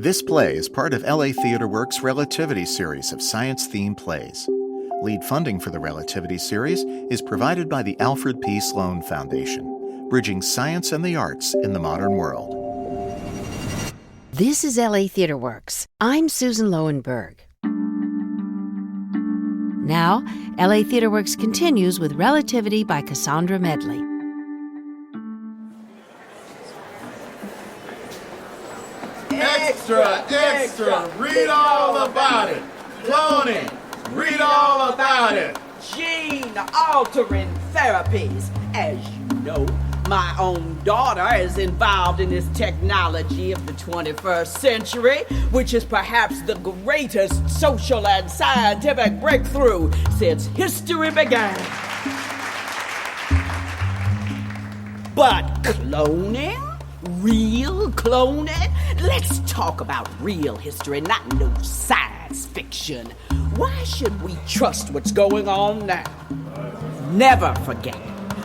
This play is part of LA Theatre Works Relativity Series of science-themed plays. Lead funding for the Relativity Series is provided by the Alfred P. Sloan Foundation, bridging science and the arts in the modern world. This is LA Theatre Works. I'm Susan Loewenberg. Now, LA Theatre Works continues with Relativity by Cassandra Medley. Extra, read all about it. Cloning, read all about it. Gene-altering therapies. As you know, my own daughter is involved in this technology of the 21st century, which is perhaps the greatest social and scientific breakthrough since history began. But cloning? Real cloning? Let's talk about real history, not no science fiction. Why should we trust what's going on now? Never forget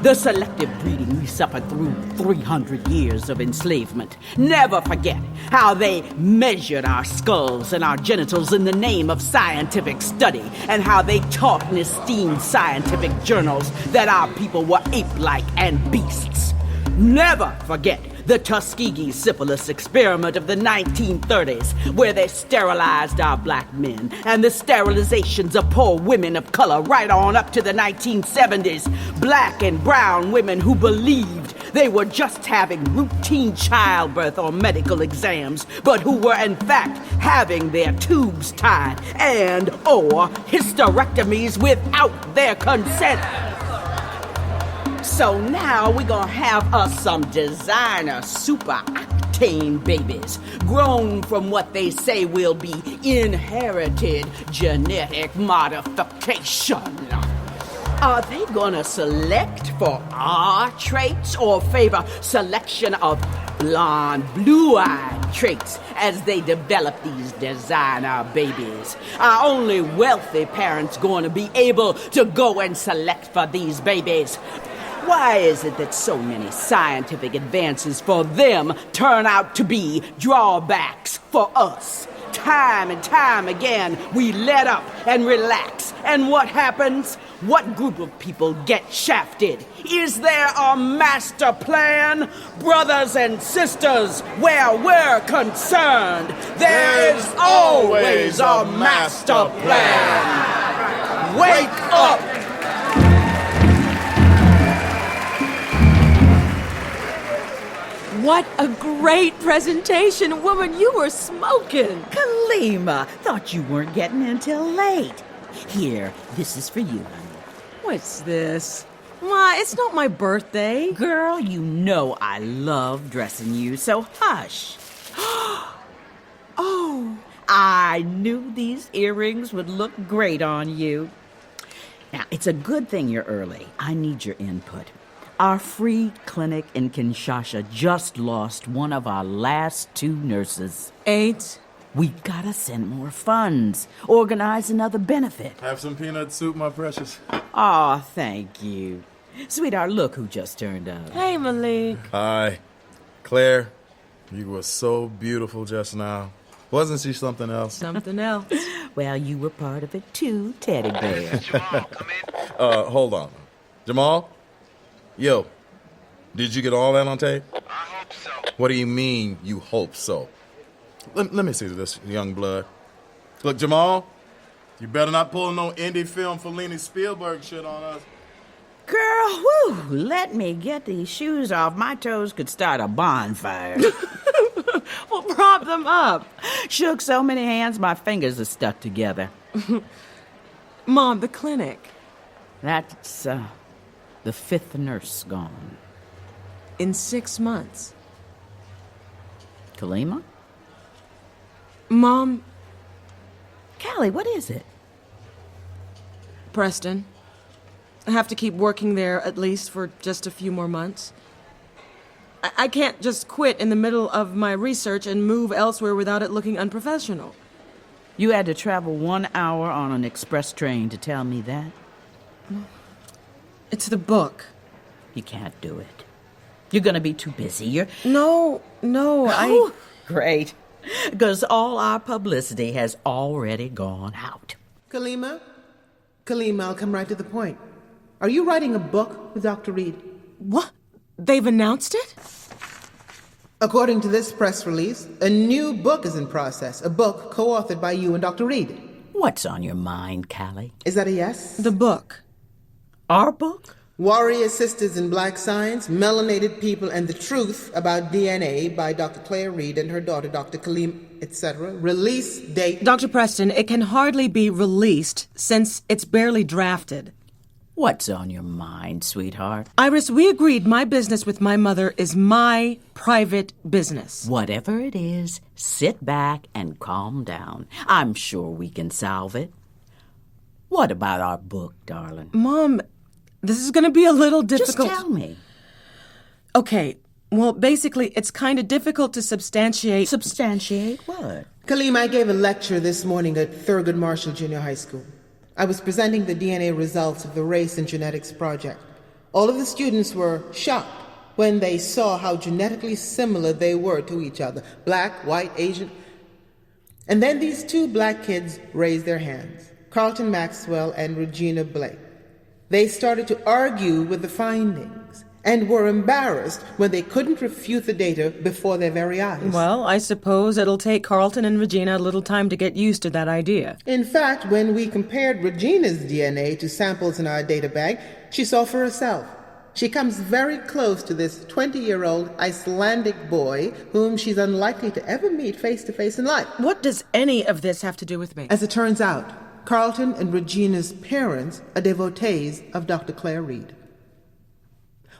the selective breeding we suffered through 300 years of enslavement. Never forget how they measured our skulls and our genitals in the name of scientific study, and how they taught in esteemed scientific journals that our people were ape-like and beasts. Never forget the Tuskegee syphilis experiment of the 1930s, where they sterilized our black men, and the sterilizations of poor women of color right on up to the 1970s. Black and brown women who believed they were just having routine childbirth or medical exams, but who were in fact having their tubes tied and or hysterectomies without their consent. So now we're gonna have us some designer super octane babies, grown from what they say will be inherited genetic modification. Are they gonna select for our traits or favor selection of blonde, blue-eyed traits as they develop these designer babies? Are only wealthy parents going to be able to go and select for these babies? Why is it that so many scientific advances for them turn out to be drawbacks for us? Time and time again, we let up and relax. And what happens? What group of people get shafted? Is there a master plan? Brothers and sisters, where we're concerned, there is always a master plan. Wake up! What a great presentation, woman. You were smoking. Kalima, thought you weren't getting in till late. Here, this is for you, honey. What's this? Ma, it's not my birthday. Girl, you know I love dressing you, so hush. Oh. I knew these earrings would look great on you. Now, it's a good thing you're early. I need your input. Our free clinic in Kinshasa just lost one of our last 2 nurses. AIDS? We gotta send more funds, organize another benefit. Have some peanut soup, my precious. Aw, thank you. Sweetheart, look who just turned up. Hey, Malik. Hi. Claire, you were so beautiful just now. Wasn't she something else? Something else. Well, you were part of it too, Teddy Bear. Jamal, come in. Hold on. Jamal? Yo, did you get all that on tape? I hope so. What do you mean, you hope so? Let me see this, young blood. Look, Jamal, you better not pull no indie film Fellini Spielberg shit on us. Girl, whew, let me get these shoes off. My toes could start a bonfire. Well, prop them up. Shook so many hands, my fingers are stuck together. Mom, the clinic. That's, the 5th nurse gone. In 6 months. Kalima? Mom. Callie, what is it? Preston. I have to keep working there at least for just a few more months. I can't just quit in the middle of my research and move elsewhere without it looking unprofessional. You had to travel 1 hour on an express train to tell me that? It's the book. You can't do it. You're gonna be too busy. No, Oh, great. Because all our publicity has already gone out. Kalima, I'll come right to the point. Are you writing a book with Dr. Reed? What? They've announced it? According to this press release, a new book is in process, a book co-authored by you and Dr. Reed. What's on your mind, Callie? Is that a yes? The book. Our book? Warrior Sisters in Black Science, Melanated People, and the Truth About DNA by Dr. Claire Reed and her daughter, Dr. Kalima, etc. Release date... Dr. Preston, it can hardly be released since it's barely drafted. What's on your mind, sweetheart? Iris, we agreed my business with my mother is my private business. Whatever it is, sit back and calm down. I'm sure we can solve it. What about our book, darling? Mom, this is going to be a little difficult. Just tell me. Okay, well, basically, it's kind of difficult to substantiate... Substantiate what? Kalima, I gave a lecture this morning at Thurgood Marshall Junior High School. I was presenting the DNA results of the Race and Genetics Project. All of the students were shocked when they saw how genetically similar they were to each other. Black, white, Asian. And then these two black kids raised their hands. Carlton Maxwell and Regina Blake. They started to argue with the findings and were embarrassed when they couldn't refute the data before their very eyes. Well, I suppose it'll take Carlton and Regina a little time to get used to that idea. In fact, when we compared Regina's DNA to samples in our data bank, she saw for herself. She comes very close to this 20-year-old Icelandic boy whom she's unlikely to ever meet face-to-face in life. What does any of this have to do with me? As it turns out, Carlton and Regina's parents are devotees of Dr. Claire Reed.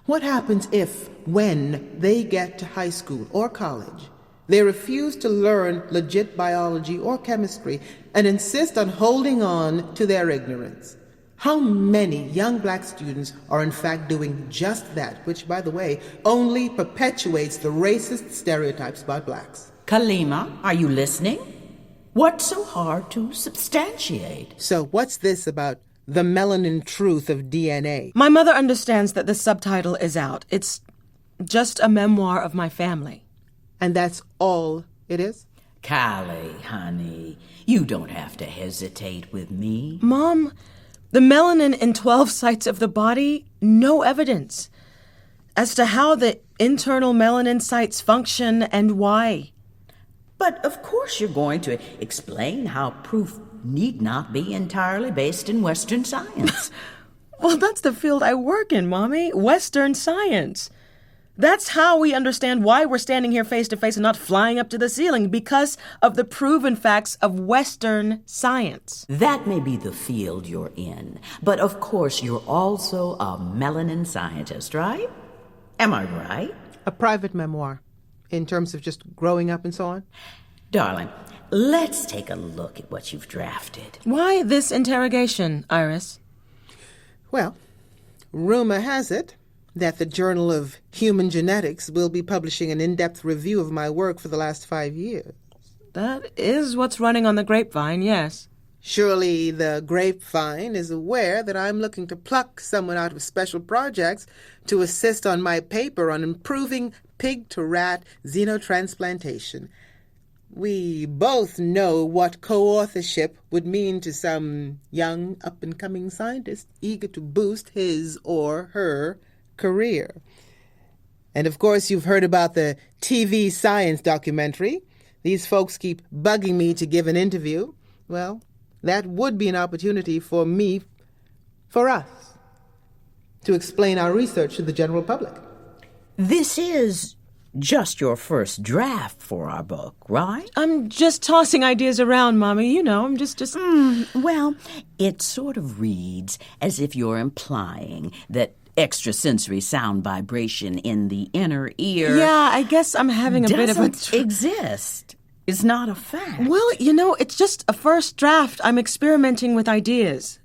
What happens if, when they get to high school or college, they refuse to learn legit biology or chemistry and insist on holding on to their ignorance? How many young black students are in fact doing just that, which, by the way, only perpetuates the racist stereotypes about blacks? Kalima, are you listening? What's so hard to substantiate? So what's this about the melanin truth of DNA? My mother understands that the subtitle is out. It's just a memoir of my family. And that's all it is? Callie, honey, you don't have to hesitate with me. Mom, the melanin in 12 sites of the body, no evidence as to how the internal melanin sites function and why. But of course you're going to explain how proof need not be entirely based in Western science. Well, that's the field I work in, Mommy. Western science. That's how we understand why we're standing here face to face and not flying up to the ceiling, because of the proven facts of Western science. That may be the field you're in, but of course you're also a melanin scientist, right? Am I right? A private memoir, in terms of just growing up and so on? Darling, let's take a look at what you've drafted. Why this interrogation, Iris? Well, rumor has it that the Journal of Human Genetics will be publishing an in-depth review of my work for the last 5 years. That is what's running on the grapevine, yes. Surely the grapevine is aware that I'm looking to pluck someone out of special projects to assist on my paper on improving pig-to-rat xenotransplantation. We both know what co-authorship would mean to some young up-and-coming scientist eager to boost his or her career. And of course, you've heard about the TV science documentary. These folks keep bugging me to give an interview. Well, that would be an opportunity for me, for us, to explain our research to the general public. This is just your first draft for our book, right? I'm just tossing ideas around, Mommy. You know, I'm just... Well, it sort of reads as if you're implying that extrasensory sound vibration in the inner ear... Yeah, I guess I'm having a bit of a... doesn't exist. It's not a fact. Well, you know, it's just a first draft. I'm experimenting with ideas.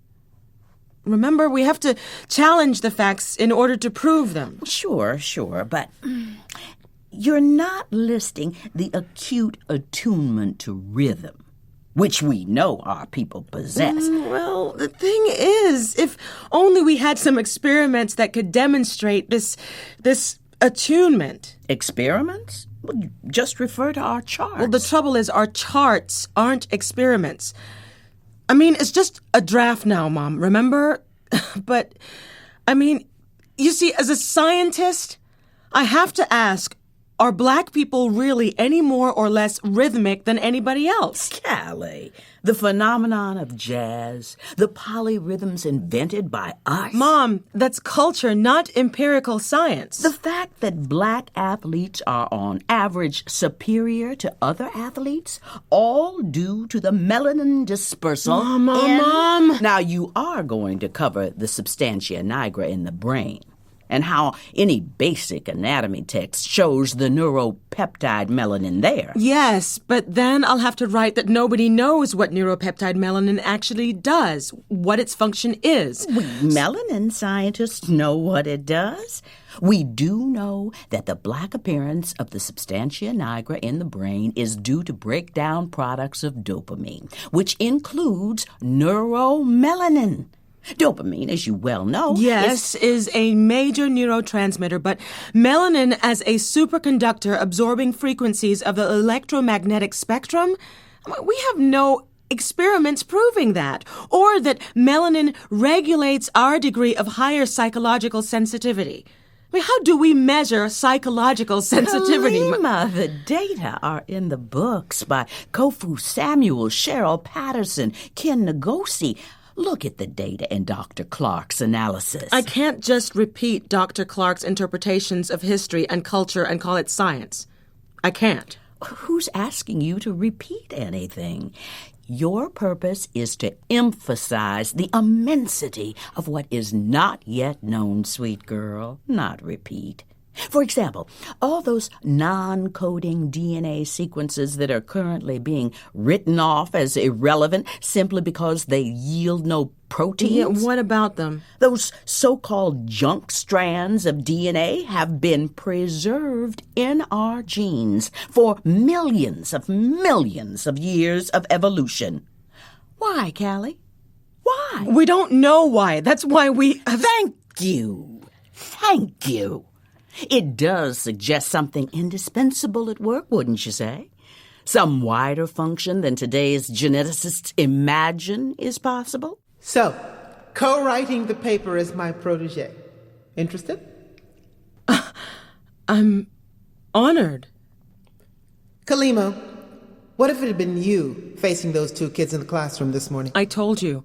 Remember, we have to challenge the facts in order to prove them. Sure, but you're not listing the acute attunement to rhythm, which we know our people possess. Well, the thing is, if only we had some experiments that could demonstrate this attunement. Experiments? Well, you just refer to our charts. Well, the trouble is our charts aren't experiments. I mean, it's just a draft now, Mom, remember? But, I mean, you see, as a scientist, I have to ask, are black people really any more or less rhythmic than anybody else? Callie, the phenomenon of jazz, the polyrhythms invented by us. Mom, that's culture, not empirical science. The fact that black athletes are on average superior to other athletes, all due to the melanin dispersal. Mom. Now, you are going to cover the substantia nigra in the brain, and how any basic anatomy text shows the neuropeptide melanin there. Yes, but then I'll have to write that nobody knows what neuropeptide melanin actually does, what its function is. We melanin scientists know what it does. We do know that the black appearance of the substantia nigra in the brain is due to breakdown products of dopamine, which includes neuromelanin. Dopamine, as you well know, Yes, is a major neurotransmitter, but melanin as a superconductor absorbing frequencies of the electromagnetic spectrum, we have no experiments proving that, or that melanin regulates our degree of higher psychological sensitivity. I mean, how do we measure psychological sensitivity? Kalima, the data are in the books by Kofu Samuel, Cheryl Patterson, Ken Ngozi. Look at the data in Dr. Clark's analysis. I can't just repeat Dr. Clark's interpretations of history and culture and call it science. I can't. Who's asking you to repeat anything? Your purpose is to emphasize the immensity of what is not yet known, sweet girl, not repeat. For example, all those non-coding DNA sequences that are currently being written off as irrelevant simply because they yield no proteins. Yeah, what about them? Those so-called junk strands of DNA have been preserved in our genes for millions of years of evolution. Why, Callie? Why? We don't know why. That's why we... Thank you. Thank you. It does suggest something indispensable at work, wouldn't you say? Some wider function than today's geneticists imagine is possible? So, co-writing the paper is my protege. Interested? I'm honored. Kalima, what if it had been you facing those two kids in the classroom this morning? I told you.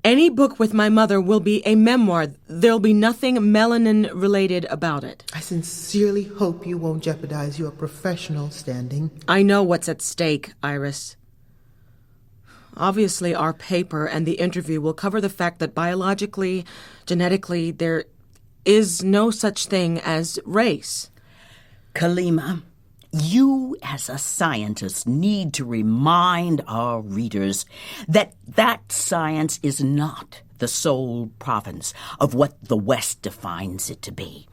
Any book with my mother will be a memoir. There'll be nothing melanin-related about it. I sincerely hope you won't jeopardize your professional standing. I know what's at stake, Iris. Obviously, our paper and the interview will cover the fact that biologically, genetically, there is no such thing as race. Kalima, you as a scientist need to remind our readers that science is not the sole province of what the West defines it to be.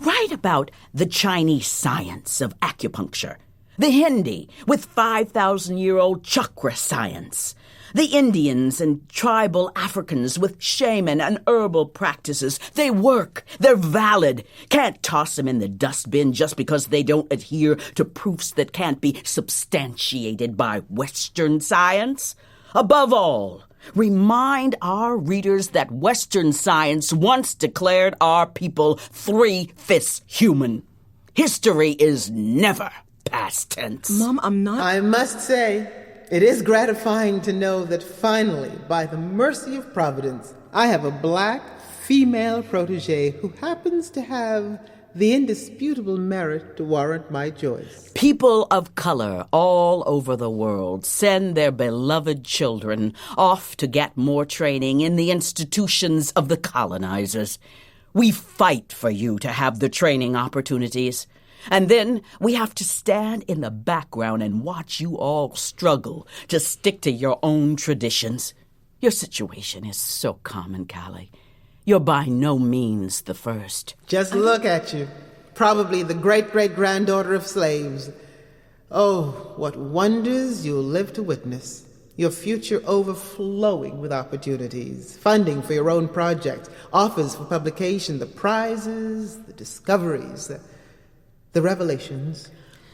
Write about the Chinese science of acupuncture, the Hindi with 5,000-year-old chakra science, the Indians and tribal Africans with shaman and herbal practices. They work. They're valid. Can't toss them in the dustbin just because they don't adhere to proofs that can't be substantiated by Western science. Above all, remind our readers that Western science once declared our people 3/5 human. History is never past tense. Mom, I'm not... I must say, it is gratifying to know that finally, by the mercy of Providence, I have a black female protege who happens to have the indisputable merit to warrant my choice. People of color all over the world send their beloved children off to get more training in the institutions of the colonizers. We fight for you to have the training opportunities. And then we have to stand in the background and watch you all struggle to stick to your own traditions. Your situation is so common, Callie. You're by no means the first. Just look at you. Probably the great-great-granddaughter of slaves. Oh, what wonders you'll live to witness. Your future overflowing with opportunities, funding for your own projects, offers for publication, the prizes, the discoveries, the revelations.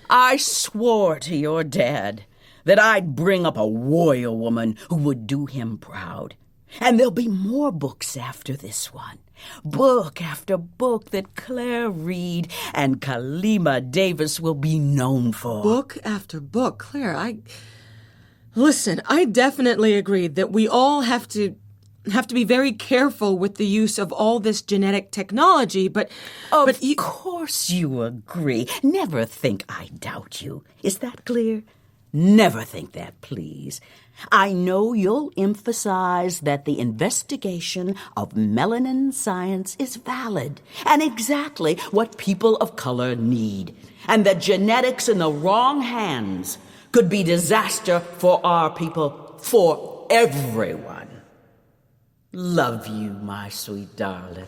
I swore to your dad that I'd bring up a warrior woman who would do him proud. And there'll be more books after this one. Book after book that Claire Reed and Kalima Davis will be known for. Book after book. Claire, Listen, I definitely agree that we all have to be very careful with the use of all this genetic technology, but Of course you agree. Never think I doubt you. Is that clear? Never think that, please. I know you'll emphasize that the investigation of melanin science is valid and exactly what people of color need, and that genetics in the wrong hands could be disaster for our people, for everyone. Love you, my sweet darling.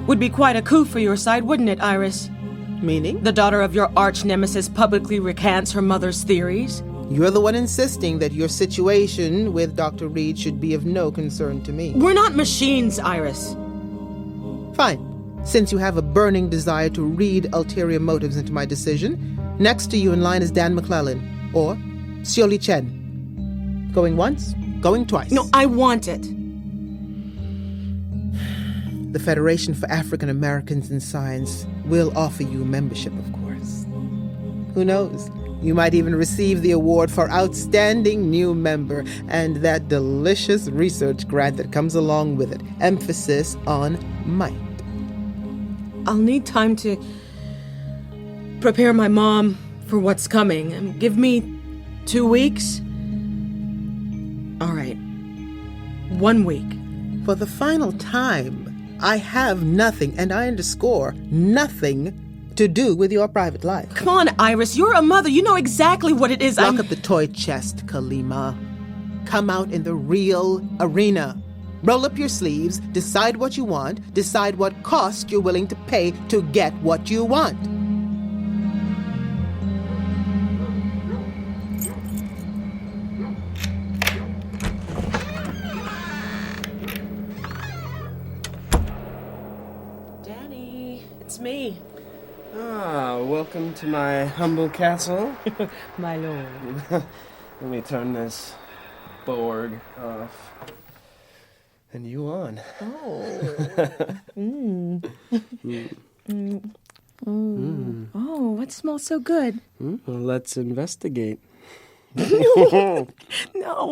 would be quite a coup for your side, wouldn't it, Iris? Meaning? The daughter of your arch-nemesis publicly recants her mother's theories? You're the one insisting that your situation with Dr. Reed should be of no concern to me. We're not machines, Iris. Fine. Since you have a burning desire to read ulterior motives into my decision, next to you in line is Dan McClellan, or Xioli Chen. Going once, going twice. No, I want it. The Federation for African Americans in Science will offer you membership, of course. Who knows? You might even receive the award for Outstanding New Member and that delicious research grant that comes along with it. Emphasis on might. I'll need time to prepare my mom for what's coming. Give me 2 weeks? All right. 1 week. For the final time, I have nothing, and I underscore nothing, to do with your private life. Come on, Iris. You're a mother. You know exactly what it is. Lock up the toy chest, Kalima. Come out in the real arena. Roll up your sleeves, decide what you want, decide what cost you're willing to pay to get what you want. Danny, it's me. Ah, welcome to my humble castle. My lord. Let me turn this board off. And you on. Oh, what smells so good? Well, let's investigate. No,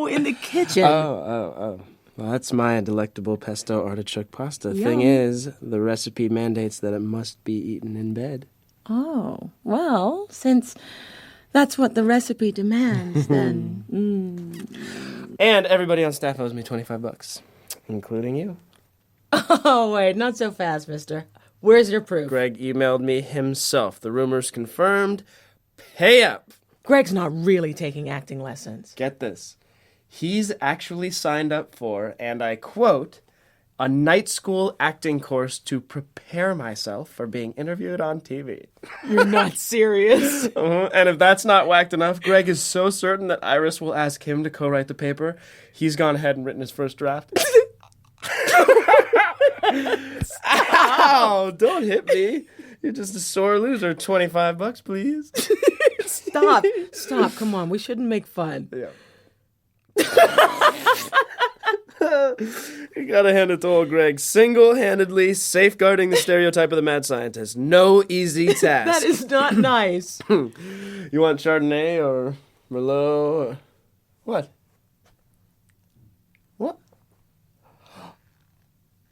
in the kitchen. Oh. Well, that's my delectable pesto artichoke pasta. Thing is, the recipe mandates that it must be eaten in bed. Oh, well, since that's what the recipe demands, then. And everybody on staff owes me $25, including you. Oh, wait, not so fast, mister. Where's your proof? Greg emailed me himself. The rumor's confirmed. Pay up! Greg's not really taking acting lessons. Get this. He's actually signed up for, and I quote, a night school acting course to prepare myself for being interviewed on TV. You're not serious. And if that's not whacked enough, Greg is so certain that Iris will ask him to co-write the paper, he's gone ahead and written his first draft. Ow! Don't hit me. You're just a sore loser. $25, please. Stop. Come on, we shouldn't make fun. Yeah. You gotta hand it to old Greg. Single-handedly safeguarding the stereotype of the mad scientist. No easy task. That is not nice. You want Chardonnay or Merlot or... What? What?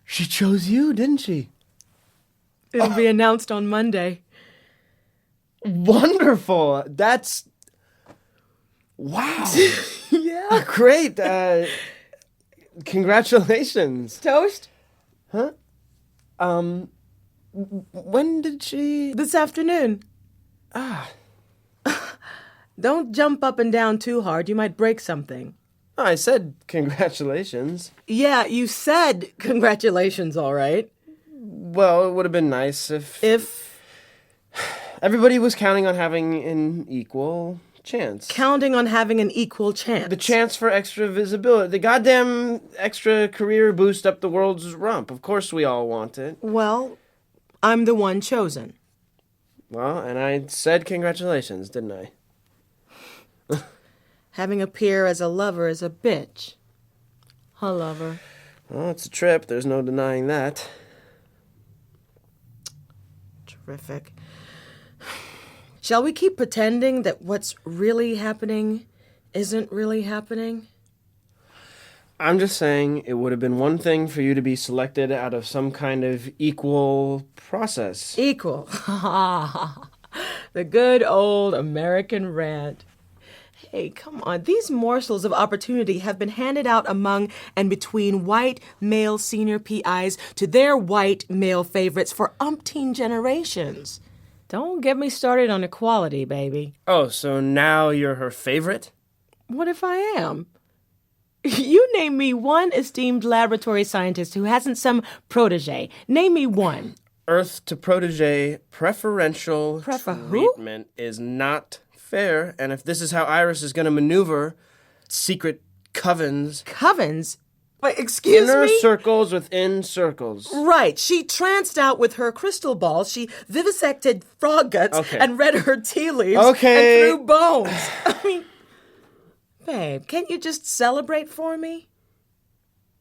She chose you, didn't she? It'll be announced on Monday. Wonderful. That's... Wow. Yeah. Great. Congratulations. Toast? Huh? When did she... This afternoon. Don't jump up and down too hard. You might break something. I said congratulations. Yeah, you said congratulations, all right. Well, it would have been nice if everybody was counting on having an equal chance. Counting on having an equal chance. The chance for extra visibility. The goddamn extra career boost up the world's rump. Of course we all want it. Well, I'm the one chosen. Well, and I said congratulations, didn't I? Having appear as a lover is a bitch. Huh, lover? Well, it's a trip. There's no denying that. Terrific. Shall we keep pretending that what's really happening isn't really happening? I'm just saying it would have been one thing for you to be selected out of some kind of equal process. Equal. The good old American rant. Hey, come on. These morsels of opportunity have been handed out among and between white male senior PIs to their white male favorites for umpteen generations. Don't get me started on equality, baby. Oh, so now you're her favorite? What if I am? You name me one esteemed laboratory scientist who hasn't some protege. Name me one. Earth to protege preferential Who? treatment is not fair, and if this is how Iris is going to maneuver secret covens... Covens? Wait, excuse inner me? circles within circles. Right. She tranced out with her crystal ball. She vivisected frog guts Okay. and read her tea leaves Okay. and threw bones. I mean, babe, can't you just celebrate for me?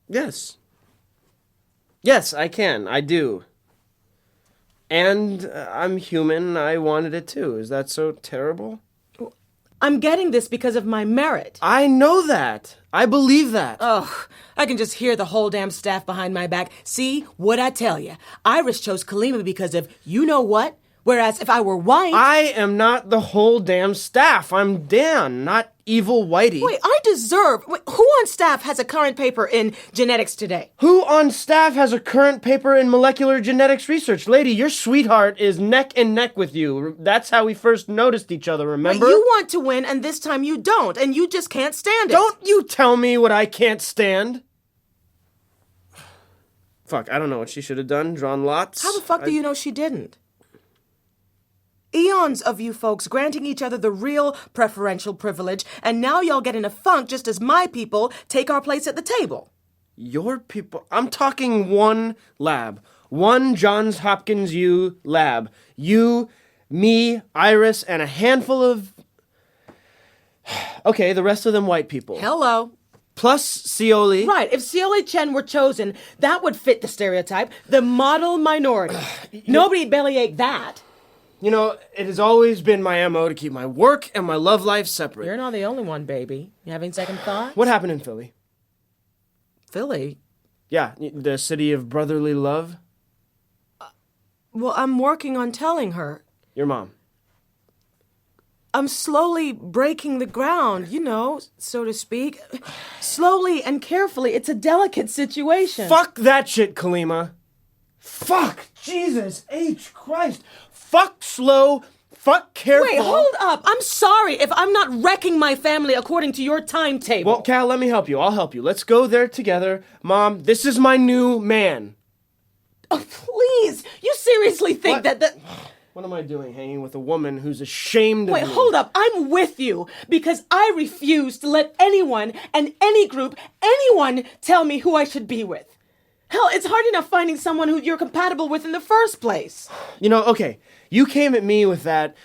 Yes. Yes, I can. I do. And I'm human. I wanted it too. Is that so terrible? I'm getting this because of my merit. I know that. I believe that. Ugh, I can just hear the whole damn staff behind my back. See, what'd I tell you? Iris chose Kalima because of you know what? Whereas if I were white... I am not the whole damn staff. I'm Dan, not evil Whitey. Wait, I deserve... Wait, who on staff has a current paper in genetics today? Who on staff has a current paper in molecular genetics research? Lady, your sweetheart is neck and neck with you. That's how we first noticed each other, remember? Wait, you want to win, and this time you don't, and you just can't stand it. Don't you tell me what I can't stand. Fuck, I don't know what she should have done. Drawn lots? How the fuck do you know she didn't? Eons of you folks granting each other the real preferential privilege, and now y'all get in a funk just as my people take our place at the table. Your people... I'm talking one lab. One Johns Hopkins U lab. You, me, Iris, and a handful of... Okay, the rest of them white people. Hello. Plus Scioli. Right, if Scioli Chen were chosen, that would fit the stereotype. The model minority. Nobody'd bellyache that. You know, it has always been my MO to keep my work and my love life separate. You're not the only one, baby. You having second thoughts? What happened in Philly? Philly? Yeah, the city of brotherly love. Well, I'm working on telling her. Your mom. I'm slowly breaking the ground, you know, so to speak. Slowly and carefully. It's a delicate situation. Fuck that shit, Kalima. Fuck! Jesus H. Christ! Fuck slow, fuck careful. Wait, hold up. I'm sorry if I'm not wrecking my family according to your timetable. Well, Cal, let me help you. I'll help you. Let's go there together. Mom, this is my new man. Oh, please. You seriously think What? that... What am I doing hanging with a woman who's ashamed of Wait, me? hold up. I'm with you because I refuse to let anyone and any group, anyone tell me who I should be with. Hell, it's hard enough finding someone who you're compatible with in the first place. You know, okay, you came at me with that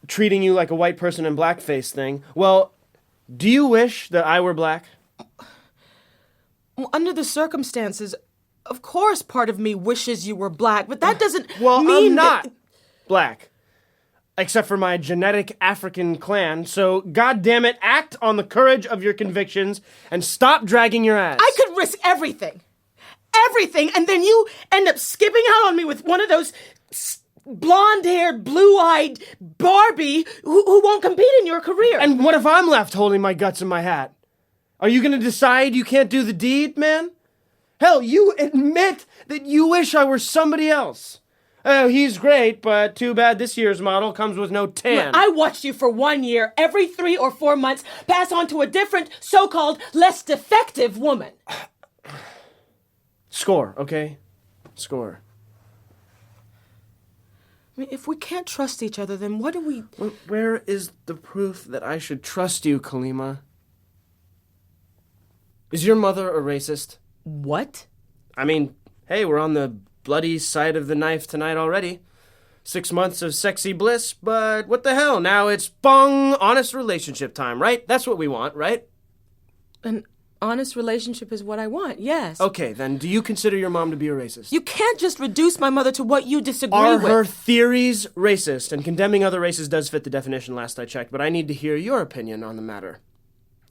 treating you like a white person in blackface thing. Well, do you wish that I were black? Well, under the circumstances, of course part of me wishes you were black, but that doesn't Well, mean I'm not that... black. Except for my genetic African clan, so goddammit, act on the courage of your convictions and stop dragging your ass. I could risk everything. Everything, and then you end up skipping out on me with one of those blonde-haired, blue-eyed Barbie who won't compete in your career. And what if I'm left holding my guts in my hat? Are you gonna decide you can't do the deed, man? Hell, you admit that you wish I were somebody else. Oh, he's great, but too bad this year's model comes with no tan. I watched you for 1 year, every 3 or 4 months, pass on to a different, so-called, less defective woman. Score, okay? Score. I mean, if we can't trust each other, then what do we... Where is the proof that I should trust you, Kalima? Is your mother a racist? What? I mean, hey, we're on the bloody side of the knife tonight already. 6 months of sexy bliss, but what the hell? Now it's bong, honest relationship time, right? That's what we want, right? An honest relationship is what I want, yes. Okay, then do you consider your mom to be a racist? You can't just reduce my mother to what you disagree Are with. her theories racist? And condemning other races does fit the definition last I checked, but I need to hear your opinion on the matter.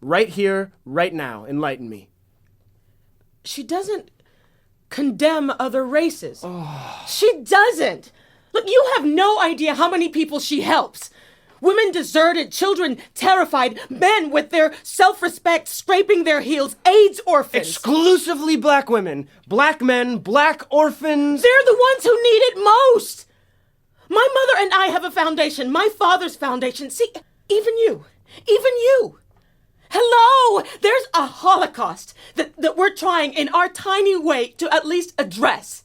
Right here, right now. Enlighten me. She doesn't condemn other races. She doesn't. Look, you have no idea how many people she helps. Women deserted, children terrified, men with their self-respect scraping their heels, AIDS orphans. Exclusively black women, black men, black orphans. They're the ones who need it most. My mother and I have a foundation, my father's foundation. See, even you. Hello! There's a Holocaust that we're trying in our tiny way to at least address.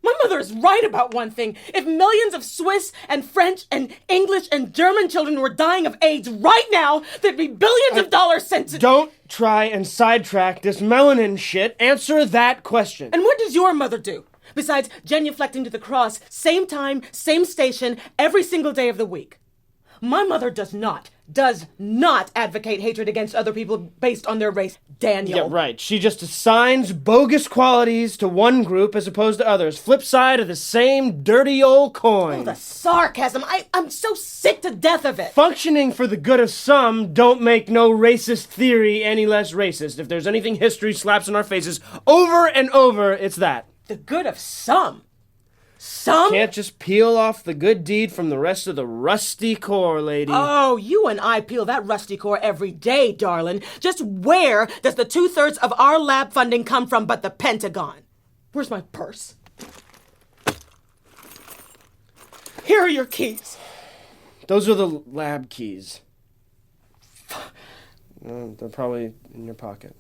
My mother is right about one thing. If millions of Swiss and French and English and German children were dying of AIDS right now, there'd be billions of dollars sent to... Don't try and sidetrack this melanin shit. Answer that question. And what does your mother do? Besides genuflecting to the cross, same time, same station, every single day of the week. My mother does not advocate hatred against other people based on their race, Daniel. Yeah, right. She just assigns bogus qualities to one group as opposed to others. Flip side of the same dirty old coin. Oh, the sarcasm. I'm so sick to death of it. Functioning for the good of some don't make no racist theory any less racist. If there's anything history slaps in our faces over and over, it's that. The good of some? Some? Can't just peel off the good deed from the rest of the rusty core, lady. Oh, you and I peel that rusty core every day, darling. Just where does the 2/3 of our lab funding come from but the Pentagon? Where's my purse? Here are your keys. Those are the lab keys. They're probably in your pocket.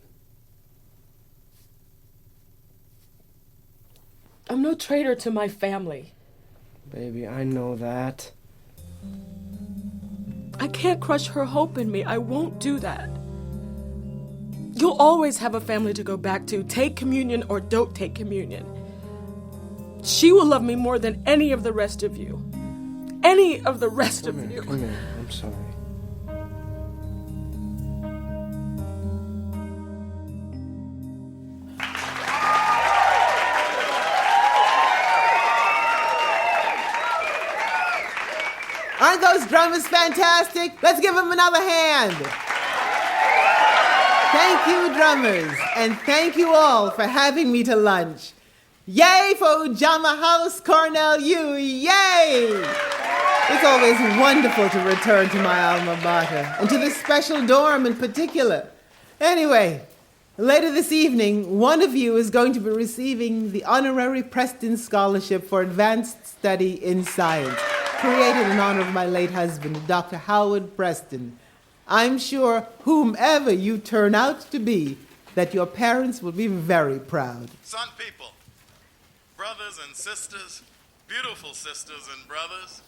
I'm no traitor to my family. Baby, I know that. I can't crush her hope in me. I won't do that. You'll always have a family to go back to. Take communion or don't take communion. She will love me more than any of the rest of you. Any of the rest of you. Come here. I'm sorry. Aren't those drummers fantastic? Let's give them another hand. Thank you, drummers, and thank you all for having me to lunch. Yay for Ujama House, Cornell U, yay! It's always wonderful to return to my alma mater, and to this special dorm in particular. Anyway, later this evening, one of you is going to be receiving the Honorary Preston Scholarship for Advanced Study in Science, created in honor of my late husband, Dr. Howard Preston. I'm sure whomever you turn out to be, that your parents will be very proud. Sun people, brothers and sisters, beautiful sisters and brothers,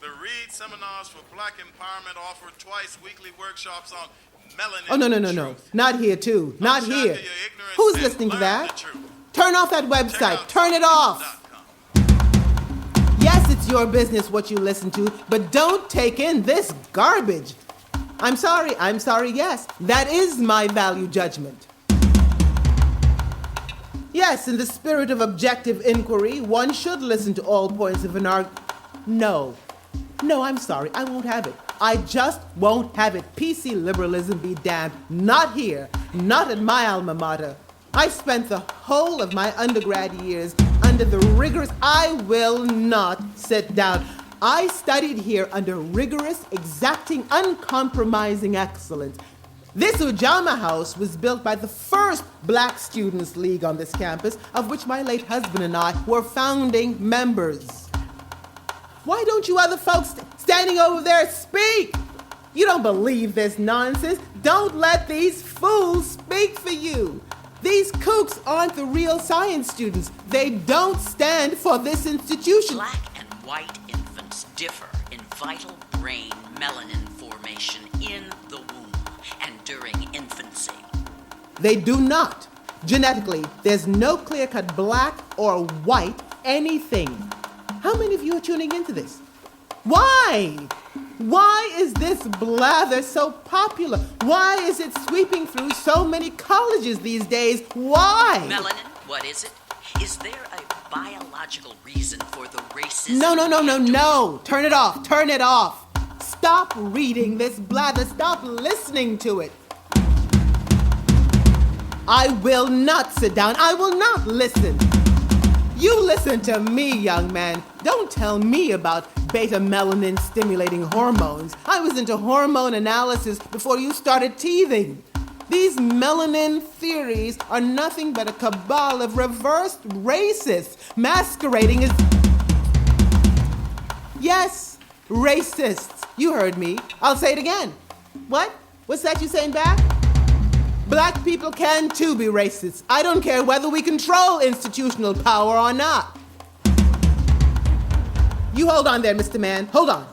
the Reed Seminars for Black Empowerment offer twice weekly workshops on melanin. Oh, no. Truth. Not here, too. Not Unshackled here. your ignorance Who's and listening to learn that? the truth. Turn off that Check website. out Turn it off. Yes, it's your business what you listen to, but don't take in this garbage. I'm sorry, yes. That is my value judgment. Yes, in the spirit of objective inquiry, one should listen to all points of an argument. No, I'm sorry, I won't have it. I just won't have it. PC liberalism be damned. Not here, not at my alma mater. I spent the whole of my undergrad years under the rigorous... I will not sit down. I studied here under rigorous, exacting, uncompromising excellence. This Ujama House was built by the first Black Students' League on this campus, of which my late husband and I were founding members. Why don't you other folks standing over there speak? You don't believe this nonsense. Don't let these fools speak for you. These kooks aren't the real science students. They don't stand for this institution. Black and white infants differ in vital brain melanin formation in the womb and during infancy. They do not. Genetically, there's no clear-cut black or white anything. How many of you are tuning into this? Why? Why is this blather so popular? Why is it sweeping through so many colleges these days? Why? Melanin, what is it? Is there a biological reason for the racism? No. Turn it off. Turn it off. Stop reading this blather. Stop listening to it. I will not sit down. I will not listen. You listen to me, young man. Don't tell me about beta melanin stimulating hormones. I was into hormone analysis before you started teething. These melanin theories are nothing but a cabal of reversed racists masquerading as... Yes, racists. You heard me. I'll say it again. What? What's that you saying back? Black people can too be racist. I don't care whether we control institutional power or not. You hold on there, Mr. Man. Hold on.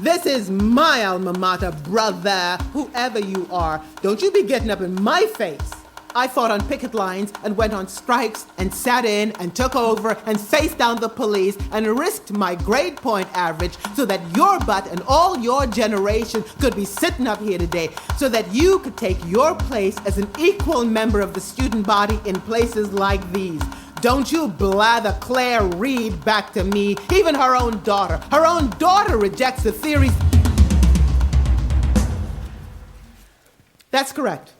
This is my alma mater, brother. Whoever you are, don't you be getting up in my face. I fought on picket lines and went on strikes and sat in and took over and faced down the police and risked my grade point average so that your butt and all your generation could be sitting up here today, so that you could take your place as an equal member of the student body in places like these. Don't you blather Claire Reed back to me. Even her own daughter rejects the theories. That's correct.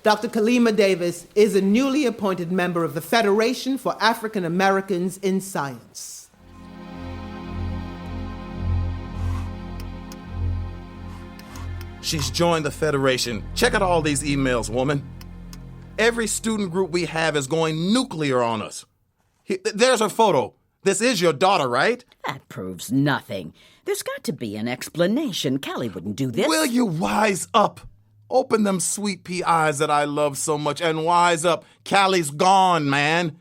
Dr. Kalima Davis is a newly appointed member of the Federation for African Americans in Science. She's joined the Federation. Check out all these emails, woman. Every student group we have is going nuclear on us. There's her photo. This is your daughter, right? That proves nothing. There's got to be an explanation. Callie wouldn't do this. Will you wise up? Open them sweet pea eyes that I love so much and wise up. Callie's gone, man.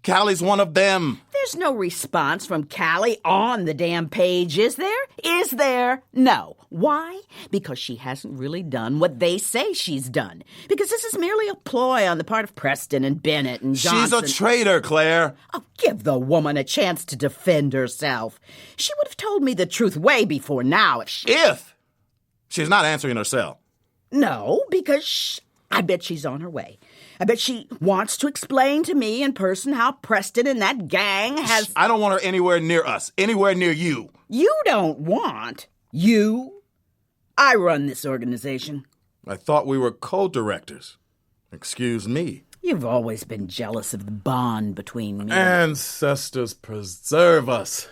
Callie's one of them. There's no response from Callie on the damn page, is there? Is there? No. Why? Because she hasn't really done what they say she's done. Because this is merely a ploy on the part of Preston and Bennett and Johnson. She's a traitor, Claire. Oh, give the woman a chance to defend herself. She would have told me the truth way before now if she... If she's not answering her cell. No, because I bet she's on her way. I bet she wants to explain to me in person how Preston and that gang has... I don't want her anywhere near us, anywhere near you. You don't want? You? I run this organization. I thought we were co-directors. Excuse me. You've always been jealous of the bond between me. Ancestors preserve us.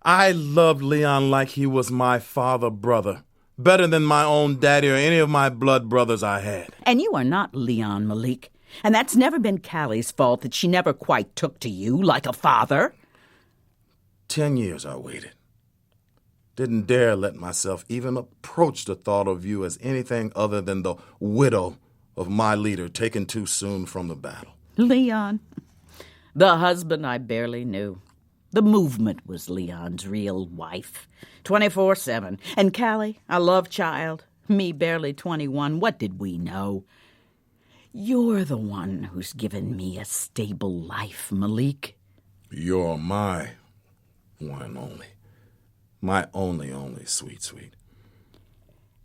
I loved Leon like he was my father brother. Better than my own daddy or any of my blood brothers I had. And you are not Leon Malik. And that's never been Callie's fault that she never quite took to you like a father. 10 years I waited. Didn't dare let myself even approach the thought of you as anything other than the widow of my leader taken too soon from the battle. Leon, the husband I barely knew. The movement was Leon's real wife, 24/7. And Callie, a love child, me barely 21. What did we know? You're the one who's given me a stable life, Malik. You're my one and only. My only, sweet.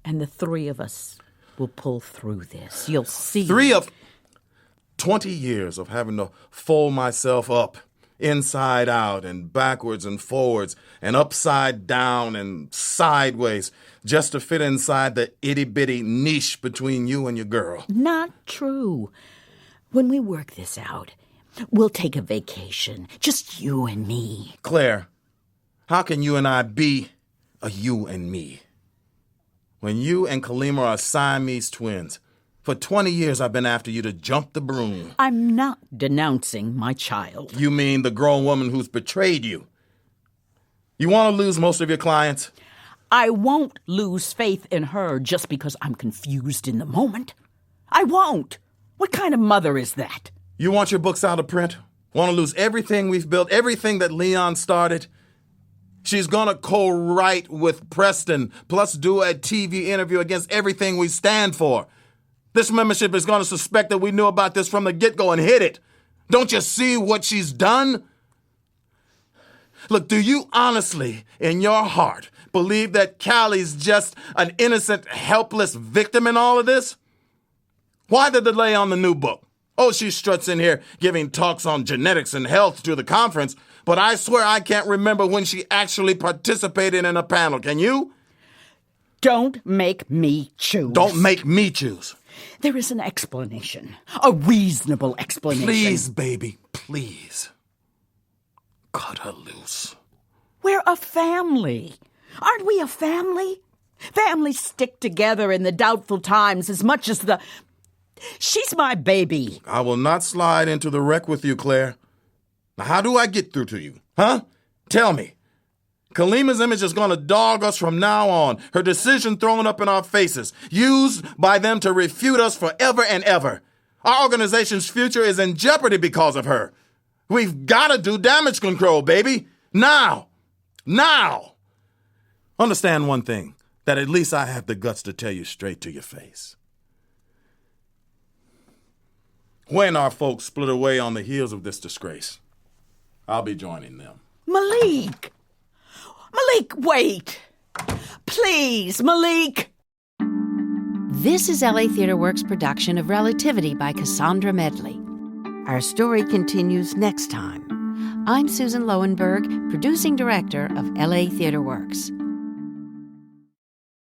And the three of us will pull through this. You'll see. 20 years of having to fold myself up. Inside out and backwards and forwards and upside down and sideways just to fit inside the itty-bitty niche between you and your girl. Not true. When we work this out, we'll take a vacation, just you and me. Claire, how can you and I be a you and me? When you and Kalima are Siamese twins. For 20 years I've been after you to jump the broom. I'm not denouncing my child. You mean the grown woman who's betrayed you? You want to lose most of your clients? I won't lose faith in her just because I'm confused in the moment. I won't. What kind of mother is that? You want your books out of print? Want to lose everything we've built, everything that Leon started? She's gonna co-write with Preston, plus do a TV interview against everything we stand for. This membership is going to suspect that we knew about this from the get-go and hid it. Don't you see what she's done? Look, do you honestly, in your heart, believe that Callie's just an innocent, helpless victim in all of this? Why the delay on the new book? Oh, she struts in here giving talks on genetics and health to the conference, but I swear I can't remember when she actually participated in a panel. Can you? Don't make me choose. Don't make me choose. There is an explanation. A reasonable explanation. Please, baby, please. Cut her loose. We're a family. Aren't we a family? Families stick together in the doubtful times as much as the... She's my baby. I will not slide into the wreck with you, Claire. Now, how do I get through to you? Huh? Tell me. Kalima's image is going to dog us from now on. Her decision thrown up in our faces, used by them to refute us forever and ever. Our organization's future is in jeopardy because of her. We've got to do damage control, baby. Now. Now. Understand one thing, that at least I have the guts to tell you straight to your face. When our folks split away on the heels of this disgrace, I'll be joining them. Malik! Malik, wait! Please, Malik! This is LA Theatre Works' production of Relativity by Cassandra Medley. Our story continues next time. I'm Susan Loewenberg, producing director of LA Theatre Works.